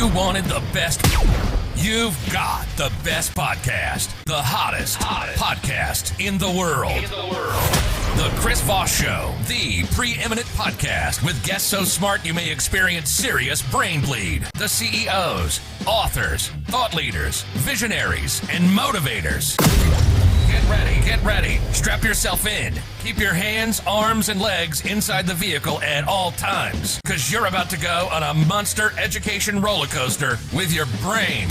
You wanted the best. You've got the best podcast. The hottest podcast in the world. The Chris Voss Show, the preeminent podcast with guests so smart you may experience serious brain bleed. The CEOs, authors, thought leaders, visionaries, and motivators. Get ready. Strap yourself in. Keep your hands, arms, and legs inside the vehicle at all times, because you're about to go on a monster education roller coaster with your brain.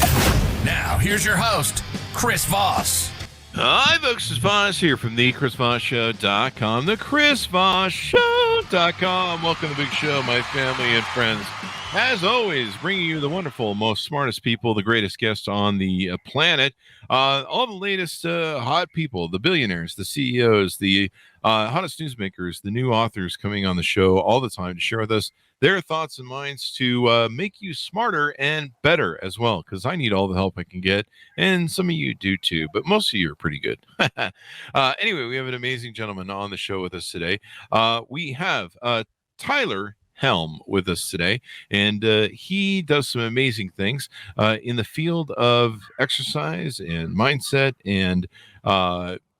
Now, here's your host, Chris Voss. Hi, folks. Chris Voss here from the ChrisVossShow.com, the ChrisVossShow.com. Welcome to the big show, my family and friends. As always, bringing you the wonderful, most smartest people, the greatest guests on the planet, all the latest hot people, the billionaires, the CEOs, the hottest newsmakers, the new authors coming on the show all the time to share with us their thoughts and minds to make you smarter and better as well, because I need all the help I can get, and some of you do too, but most of you are pretty good. Anyway, we have an amazing gentleman on the show with us today. We have Tyler Helm with us today, and he does some amazing things in the field of exercise and mindset and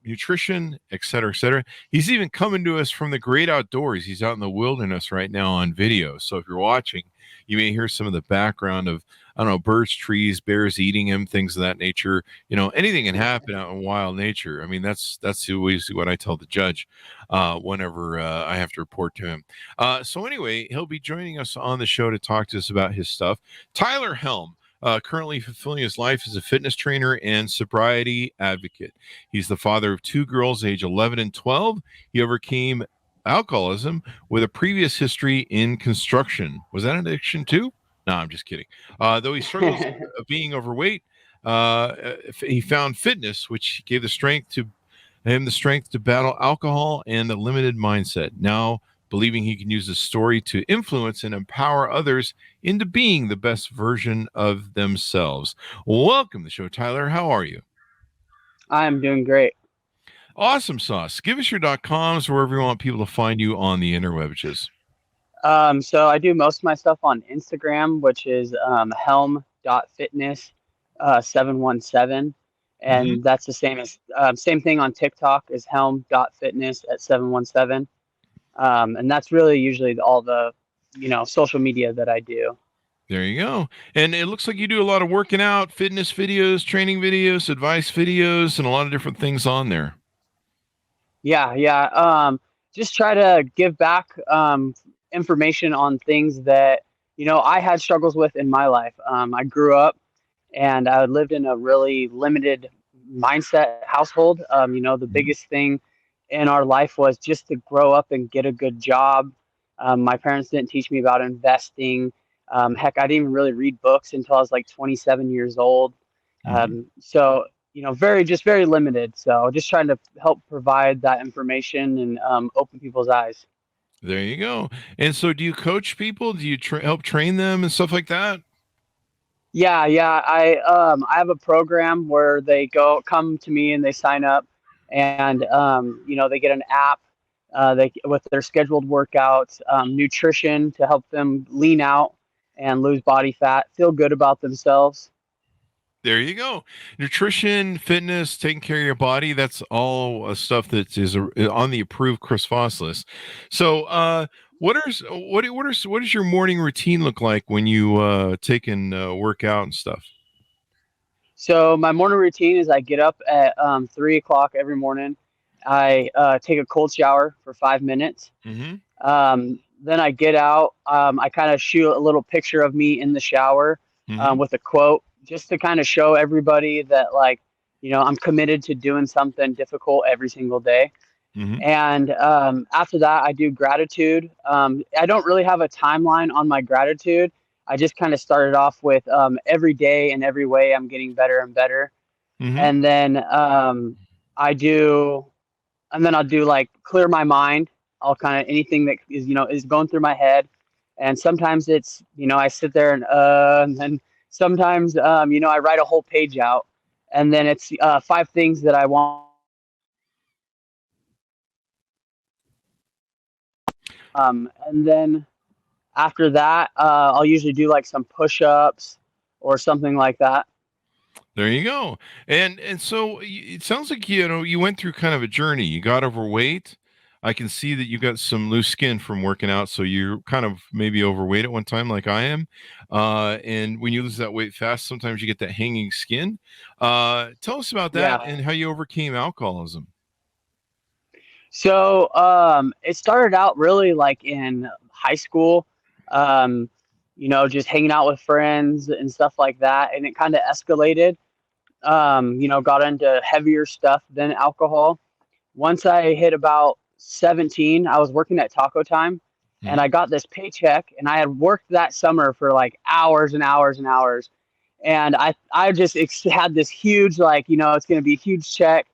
nutrition, et cetera, et cetera. He's even coming to us from the great outdoors. He's out in the wilderness right now on video. So if you're watching, you may hear some of the background of, I don't know, birds, trees, bears eating him, things of that nature. You know, anything can happen out in wild nature. I mean, that's always what I tell the judge whenever I have to report to him. So anyway, he'll be joining us on the show to talk to us about his stuff. Tyler Helm. Currently fulfilling his life as a fitness trainer and sobriety advocate. He's the father of two girls, age 11 and 12. He overcame alcoholism with a previous history in construction. Was that an addiction too? No, I'm just kidding. Though he struggles with being overweight, he found fitness, which gave the strength to battle alcohol and a limited mindset. Now, believing he can use his story to influence and empower others into being the best version of themselves. Welcome to the show, Tyler. How are you? I'm doing great. Awesome sauce. Give us your .coms wherever you want people to find you on the interwebs. So I do most of my stuff on Instagram, which is helm.fitness 717. And that's the same as same thing on TikTok is helm.fitness at 717. And that's really usually all the, social media that I do. There you go. And it looks like you do a lot of working out, fitness videos, training videos, advice videos, and a lot of different things on there. Yeah. Just try to give back information on things that, I had struggles with in my life. I grew up and I lived in a really limited mindset household. The biggest thing in our life was just to grow up and get a good job. My parents didn't teach me about investing. Heck, I didn't even really read books until I was like 27 years old. So, very limited. So just trying to help provide that information and open people's eyes. There you go. And so do you coach people? Do you help train them and stuff like that? Yeah. I have a program where they come to me and they sign up. And, they get an app with their scheduled workouts, nutrition to help them lean out and lose body fat, feel good about themselves. There you go. Nutrition, fitness, taking care of your body. That's all stuff that is on the approved Chris Voss list. So what does your morning routine look like when you take and work out and stuff? So my morning routine is I get up at 3 o'clock every morning. I take a cold shower for 5 minutes. Then I get out. I kind of shoot a little picture of me in the shower with a quote, just to kind of show everybody that, I'm committed to doing something difficult every single day. And after that, I do gratitude. I don't really have a timeline on my gratitude. I just kind of started off with every day and every way I'm getting better and better. And then I'll do like clear my mind. I'll kind of anything that is, is going through my head. And sometimes it's, I sit there and then sometimes, I write a whole page out, and then it's 5 things that I want. And then after that, I'll usually do like some push-ups, or something like that. There you go. And so it sounds like, you went through kind of a journey. You got overweight. I can see that you got some loose skin from working out. So you're kind of maybe overweight at one time, like I am. And when you lose that weight fast, sometimes you get that hanging skin. Tell us about that and how you overcame alcoholism. So it started out really like in high school, just hanging out with friends and stuff like that. And it kind of escalated, got into heavier stuff than alcohol. Once I hit about 17, I was working at Taco Time and I got this paycheck, and I had worked that summer for like hours and hours and hours. And I just had this huge, like, it's going to be a huge check.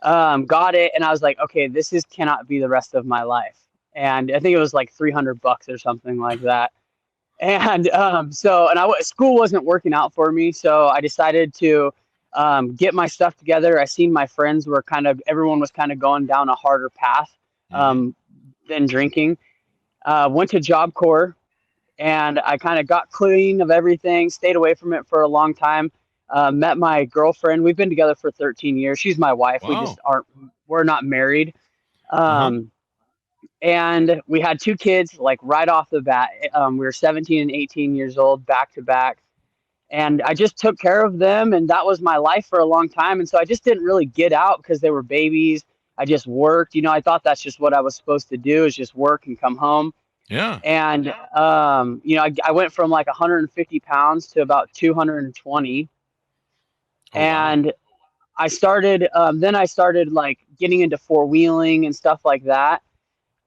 Got it. And I was like, okay, cannot be the rest of my life. And I think it was like $300 or something like that. And school wasn't working out for me. So I decided to get my stuff together. I seen my friends were everyone was kind of going down a harder path than drinking. Went to Job Corps, and I kind of got clean of everything, stayed away from it for a long time. Met my girlfriend. We've been together for 13 years. She's my wife. Wow. We're not married. And we had 2 kids, like right off the bat. We were 17 and 18 years old, back to back. And I just took care of them, and that was my life for a long time. And so I just didn't really get out because they were babies. I just worked. I thought that's just what I was supposed to do, is just work and come home. Yeah. And, I went from like 150 pounds to about 220. Oh, and wow. I started like getting into 4-wheeling and stuff like that.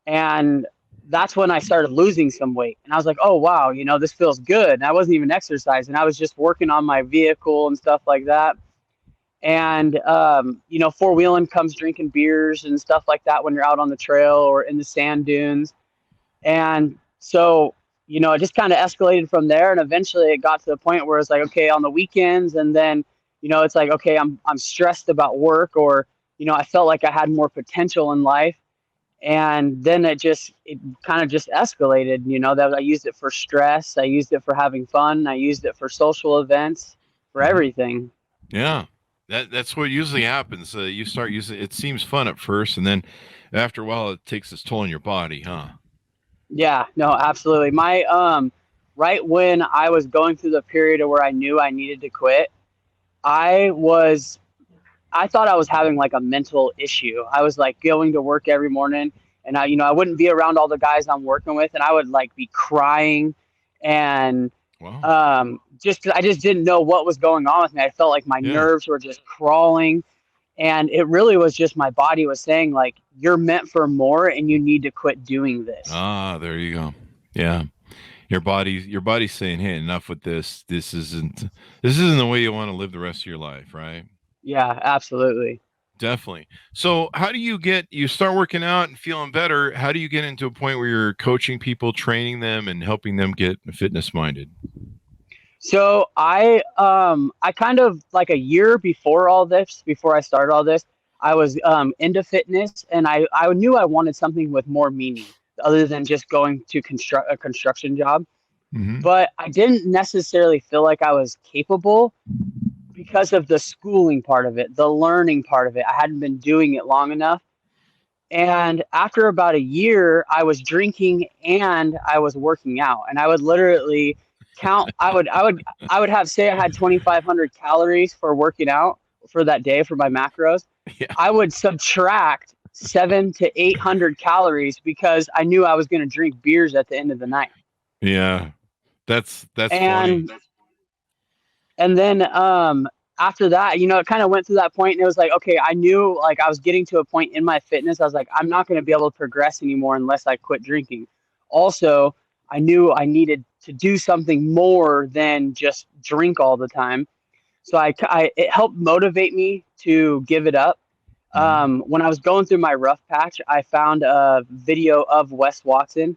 And that's when I started losing some weight. And I was like, oh, wow, this feels good. And I wasn't even exercising. I was just working on my vehicle and stuff like that. And, 4-wheeling comes drinking beers and stuff like that when you're out on the trail or in the sand dunes. And so, it just kind of escalated from there. And eventually it got to the point where it's like, okay, on the weekends, and then it's like, okay, I'm stressed about work, or, I felt like I had more potential in life. And then it kind of just escalated, that I used it for stress. I used it for having fun. I used it for social events, for everything. Yeah, that's what usually happens. You start using it. Seems fun at first, and then after a while, it takes its toll on your body, huh? Yeah, no, absolutely. My, right when I was going through the period where I knew I needed to quit, I thought I was having like a mental issue. I was like going to work every morning, and I wouldn't be around all the guys I'm working with, and I would like be crying, and wow. I just didn't know what was going on with me. I felt like my nerves were just crawling, and it really was just my body was saying like, you're meant for more, and you need to quit doing this. Ah, there you go. Yeah. Your body's saying, hey, enough with this. This isn't the way you want to live the rest of your life, right? Yeah, absolutely. Definitely. So how do you start working out and feeling better? How do you get into a point where you're coaching people, training them, and helping them get fitness minded? So I kind of like a year before I started all this, I was into fitness, and I knew I wanted something with more meaning other than just going to a construction job. Mm-hmm. But I didn't necessarily feel like I was capable because of the schooling part of it, the learning part of it. I hadn't been doing it long enough. And after about a year, I was drinking and I was working out, and I would literally count. I would have, say I had 2,500 calories for working out for that day for my macros. Yeah. I would subtract 700 to 800 calories because I knew I was going to drink beers at the end of the night. Yeah, that's funny. And then after that, it kind of went through that point, and it was like, okay, I knew like I was getting to a point in my fitness. I was like, I'm not going to be able to progress anymore unless I quit drinking. Also, I knew I needed to do something more than just drink all the time. So it helped motivate me to give it up. When I was going through my rough patch, I found a video of Wes Watson,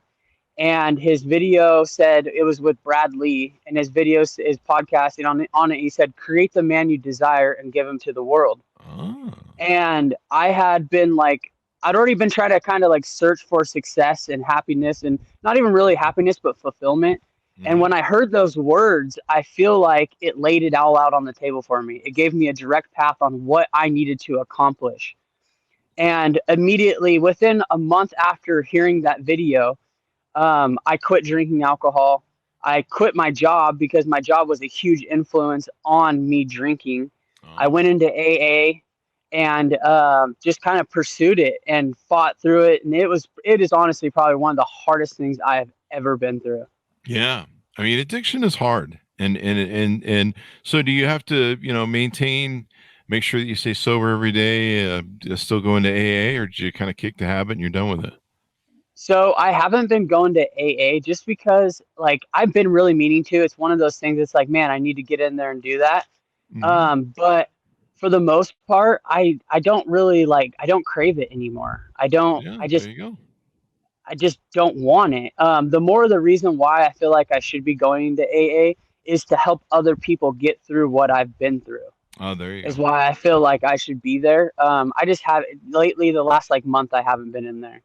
and his video said it was with Brad Lee, and his podcasting on it. He said, create the man you desire and give him to the world. Oh. And I had been like, I'd already been trying to kind of like search for success and happiness, and not even really happiness, but fulfillment. And when I heard those words, I feel like it laid it all out on the table for me. It gave me a direct path on what I needed to accomplish. And immediately, within a month after hearing that video, I quit drinking alcohol. I quit my job because my job was a huge influence on me drinking. I went into AA and just kind of pursued it and fought through it. And it is honestly probably one of the hardest things I have ever been through. Yeah. I mean, addiction is hard. And so do you have to, make sure that you stay sober every day, still going to AA, or did you kind of kick the habit and you're done with it? So I haven't been going to AA just because I've been really meaning to. It's one of those things that's like, man, I need to get in there and do that. But for the most part, I don't really I don't crave it anymore. There you go. I just don't want it. The reason why I feel like I should be going to AA is to help other people get through what I've been through. Oh, there you go. Is why I feel like I should be there. I just have lately, the last month, I haven't been in there.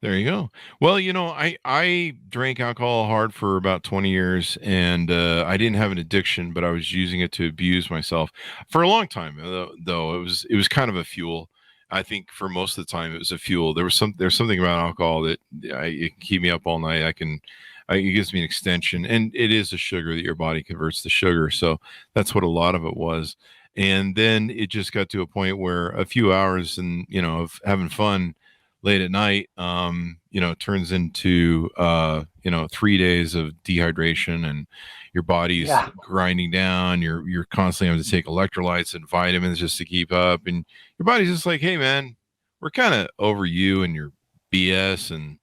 There you go. Well, I drank alcohol hard for about 20 years, and I didn't have an addiction, but I was using it to abuse myself for a long time. Though it was kind of a fuel. I think for most of the time it was a fuel. There's something about alcohol that it can keep me up all night. It gives me an extension, and it is a sugar that your body converts to sugar. So that's what a lot of it was. And then it just got to a point where a few hours of having fun late at night, turns into 3 days of dehydration, and your body's grinding down. You're constantly having to take electrolytes and vitamins just to keep up, and your body's just like, hey man, we're kind of over you and your BS and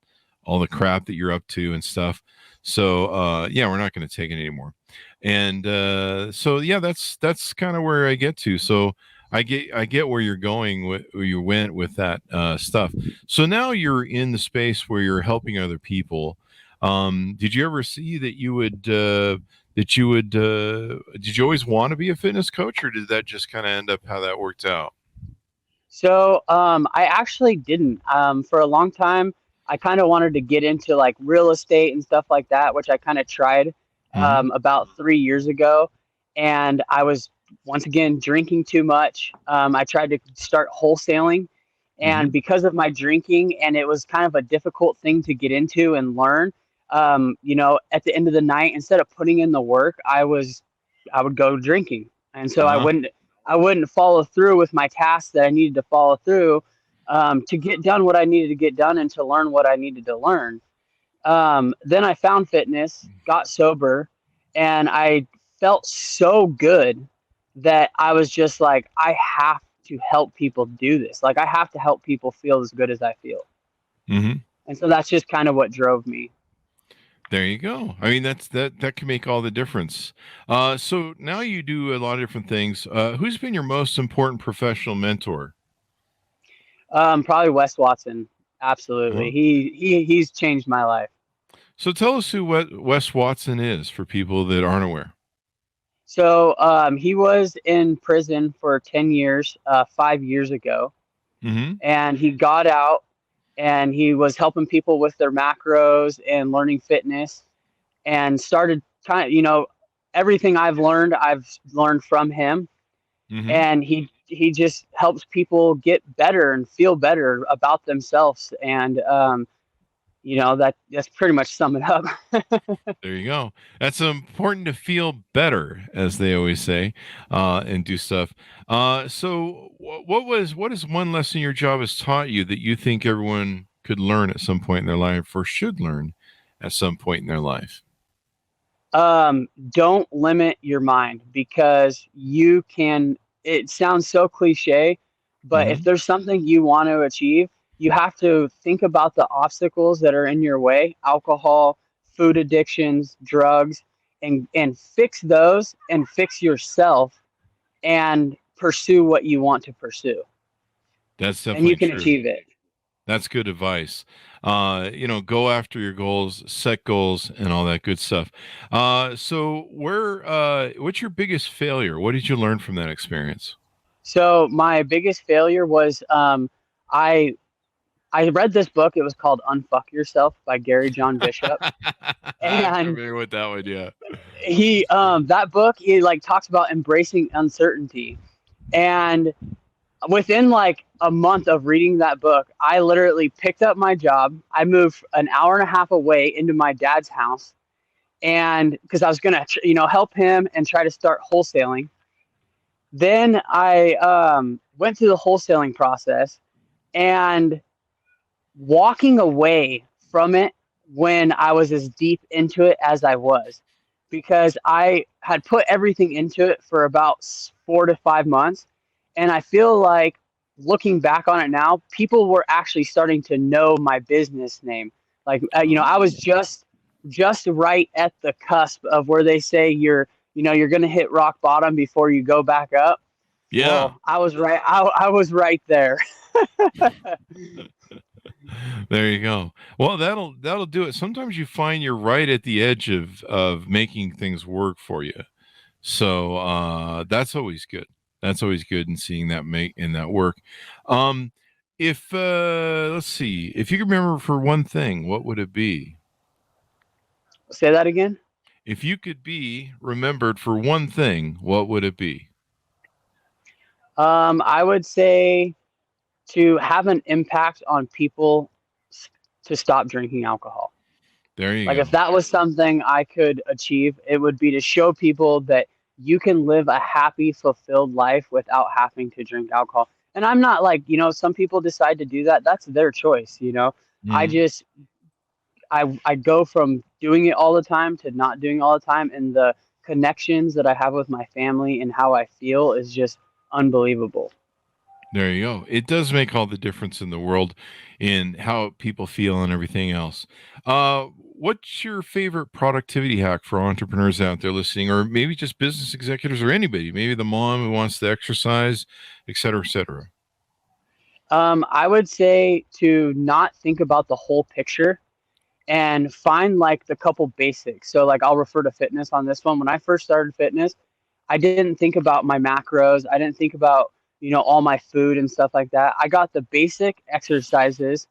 all the crap that you're up to and stuff. So we're not going to take it anymore. And that's kind of where I get to. So I get where you're going, where you went with that stuff. So now you're in the space where you're helping other people. Did you ever see that did you always want to be a fitness coach, or did that just kind of end up how that worked out? So I actually didn't. For a long time, I kind of wanted to get into real estate and stuff like that, which I kind of tried about 3 years ago. And I was, once again, drinking too much. I tried to start wholesaling, and because of my drinking, and it was kind of a difficult thing to get into and learn, at the end of the night, instead of putting in the work, I would go drinking. And so I wouldn't follow through with my tasks that I needed to follow through to get done what I needed to get done and to learn what I needed to learn. Then I found fitness, got sober, and I felt so good that I was just like, I have to help people do this. I have to help people feel as good as I feel. And so that's just kind of what drove me. There you go. I mean, that can make all the difference. So now you do a lot of different things. Who's been your most important professional mentor? Probably Wes Watson. Absolutely. He's changed my life. So tell us who Wes Watson is for people that aren't aware. So he was in prison for 10 years, 5 years ago. And he got out, and he was helping people with their macros and learning fitness, and started everything I've learned from him. And he just helps people get better and feel better about themselves. And, that's pretty much sum it up. There you go. That's important to feel better, as they always say, and do stuff. So what is one lesson your job has taught you that you think everyone could learn at some point in their life, or should learn at some point in their life? Don't limit your mind, because it sounds so cliche, but if there's something you want to achieve, you have to think about the obstacles that are in your way: alcohol, food addictions, drugs, and fix those, and fix yourself, and pursue what you want to pursue. That's definitely and you can true. achieve it. That's good advice. Go after your goals, set goals, and all that good stuff. So what's your biggest failure? What did you learn from that experience? So my biggest failure was I I read this book. It was called Unfuck Yourself by Gary John Bishop. I'm And familiar with that one, yeah. he that book, he like talks about embracing uncertainty. And within like a month of reading that book, I literally picked up my job. I moved an hour and a half away into my dad's house, and because I was gonna help him and try to start wholesaling. Then I went through the wholesaling process, and walking away from it when I was as deep into it as I was, because I had put everything into it for about 4 to 5 months. And I feel like looking back on it now, people were actually starting to know my business name. Like, I was just right at the cusp of where they say you're going to hit rock bottom before you go back up. Yeah. Well, I was right. I was right there. There you go. Well, that'll do it. Sometimes you find you're right at the edge of making things work for you. So that's always good. That's always good in seeing that work. If let's see, if you could remember for one thing, what would it be? Say that again. If you could be remembered for one thing, what would it be? I would say to have an impact on people to stop drinking alcohol. There you Like go. if that was something I could achieve, it would be to show people that you can live a happy, fulfilled life without having to drink alcohol. And I'm not like, some people decide to do that. That's their choice, I just, I go from doing it all the time to not doing it all the time. And the connections that I have with my family and how I feel is just unbelievable. There you go. It does make all the difference in the world in how people feel and everything else. What's your favorite productivity hack for entrepreneurs out there listening, or maybe just business executives or anybody, maybe the mom who wants to exercise, et cetera, et cetera? I would say to not think about the whole picture and find like the couple basics. So like I'll refer to fitness on this one. When I first started fitness, I didn't think about my macros. I didn't think about, all my food and stuff like that. I got the basic exercises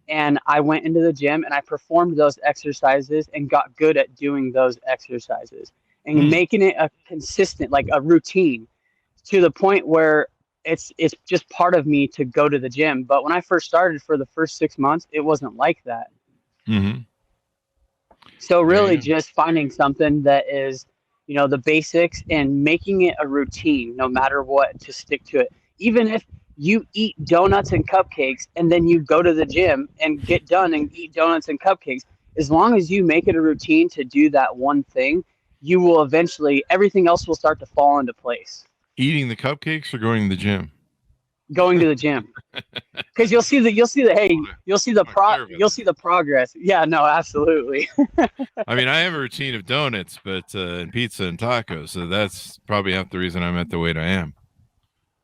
and I went into the gym and I performed those exercises and got good at doing those exercises and making it a consistent, like a routine, to the point where it's just part of me to go to the gym. But when I first started, for the first 6 months, it wasn't like that. Mm-hmm. So really just finding something that is, the basics and making it a routine, no matter what, to stick to it. Even if you eat donuts and cupcakes and then you go to the gym and get done and eat donuts and cupcakes, as long as you make it a routine to do that one thing, you will eventually, everything else will start to fall into place. Eating the cupcakes or going to the gym? Going to the gym, because you'll see the progress. Yeah, no, absolutely. I mean, I have a routine of donuts, but and pizza and tacos, so that's probably half the reason I'm at the weight I am.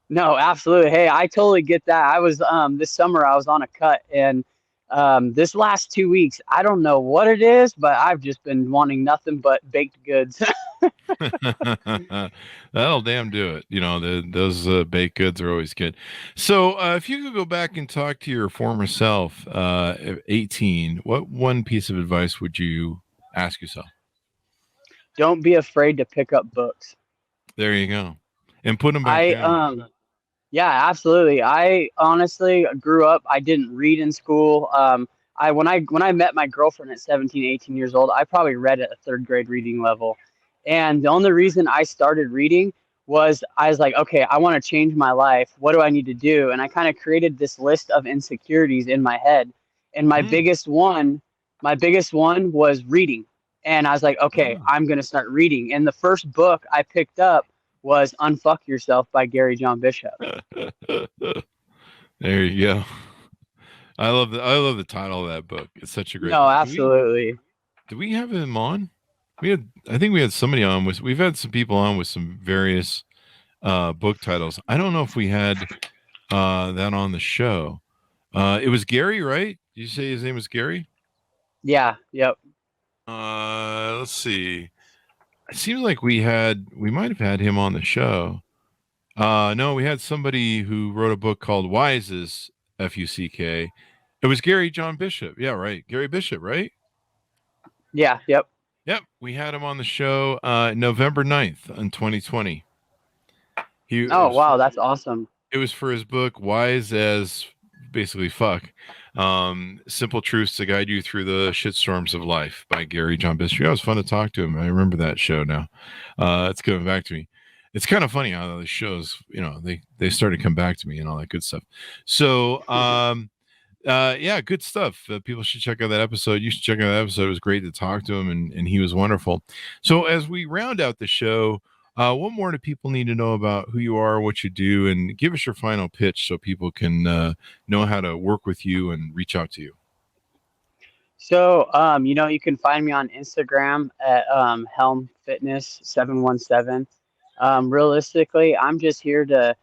No, absolutely. Hey, I totally get that. I was this summer I was on a cut, and this last 2 weeks, I don't know what it is, but I've just been wanting nothing but baked goods. That'll damn do it. Those baked goods are always good. So if you could go back and talk to your former self at 18, what one piece of advice would you ask yourself? Don't be afraid to pick up books. There you go. And put them back down. Yeah, absolutely. I honestly grew up, I didn't read in school. When I met my girlfriend at 17, 18 years old, I probably read at a third grade reading level. And the only reason I started reading was I was like, okay, I want to change my life. What do I need to do? And I kind of created this list of insecurities in my head. And my biggest one was reading. And I was like, okay, I'm going to start reading. And the first book I picked up was Unfuck Yourself by Gary John Bishop. There you go. I love the title of that book. It's such a great book. Absolutely. Did we have him on? I think we had somebody on we've had some people on with some various book titles. I don't know if we had that on the show. It was Gary, right? Did you say his name was Gary? Yeah. Yep. Let's see. It seems like we might have had him on the show. No, we had somebody who wrote a book called Wises, Fuck, It was Gary John Bishop. Yeah, right. Gary Bishop, right? Yeah. Yep. Yep. We had him on the show November 9th in 2020. Oh, wow. That's awesome. It was for his book, Wise as basically fuck. Simple Truths to Guide You Through the Shitstorms of Life by Gary John Bishop. It was fun to talk to him. I remember that show now. It's coming back to me. It's kind of funny how the shows, they started to come back to me and all that good stuff. So, yeah, good stuff. People should check out that episode. You should check out that episode. It was great to talk to him, and he was wonderful. So as we round out the show, what more do people need to know about who you are, what you do, and give us your final pitch so people can know how to work with you and reach out to you. So, you can find me on Instagram at Helm Fitness 717. Realistically, I'm just here to,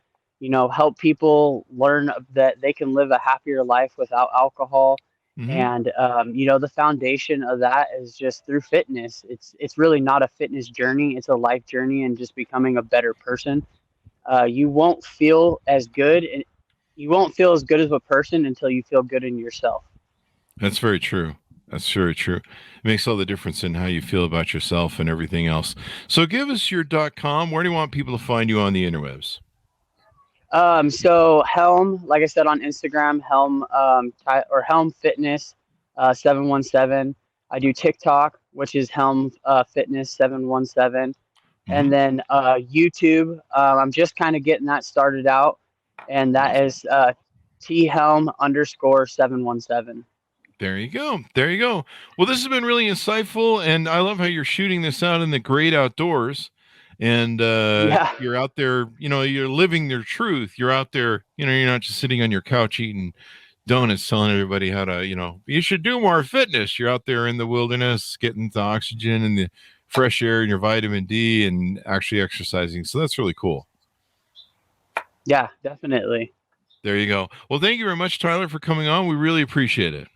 help people learn that they can live a happier life without alcohol. Mm-hmm. And, the foundation of that is just through fitness. It's really not a fitness journey. It's a life journey and just becoming a better person. You won't feel as good and you won't feel as good as a person until you feel good in yourself. That's very true. That's very true. It makes all the difference in how you feel about yourself and everything else. So give us your .com. Where do you want people to find you on the interwebs? So Helm, like I said, on Instagram, Helm, or Helm Fitness, 717. I do TikTok, which is Helm, Fitness 717. Mm-hmm. And then, YouTube, I'm just kind of getting that started out, and that is, THelm_717. There you go. There you go. Well, this has been really insightful, and I love how you're shooting this out in the great outdoors. And You're out there, you're living their truth. You're out there, you're not just sitting on your couch eating donuts telling everybody how to, you should do more fitness. You're out there in the wilderness getting the oxygen and the fresh air and your vitamin D and actually exercising. So that's really cool. Yeah, definitely. There you go. Well, thank you very much, Tyler, for coming on. We really appreciate it.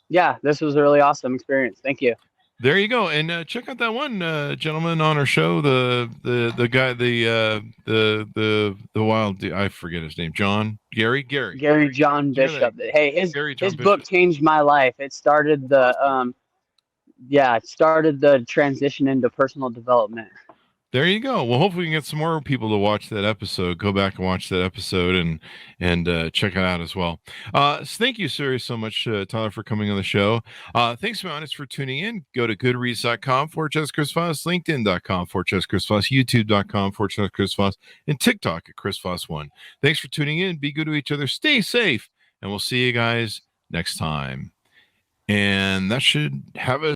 Yeah, this was a really awesome experience. Thank you. There you go, and check out that one gentleman on our show, the guy, the wild, I forget his name, Gary John Bishop. Hey, his book changed my life. It started the transition into personal development. There you go. Well, hopefully we can get some more people to watch that episode. Go back and watch that episode and check it out as well. So thank you, sir, so much, Tyler, for coming on the show. Thanks to my audience for tuning in. Go to goodreads.com/Chris Voss, LinkedIn.com/Chris Voss, YouTube.com/Chris Voss, and TikTok at Chris Voss 1. Thanks for tuning in. Be good to each other. Stay safe, and we'll see you guys next time. And that should have a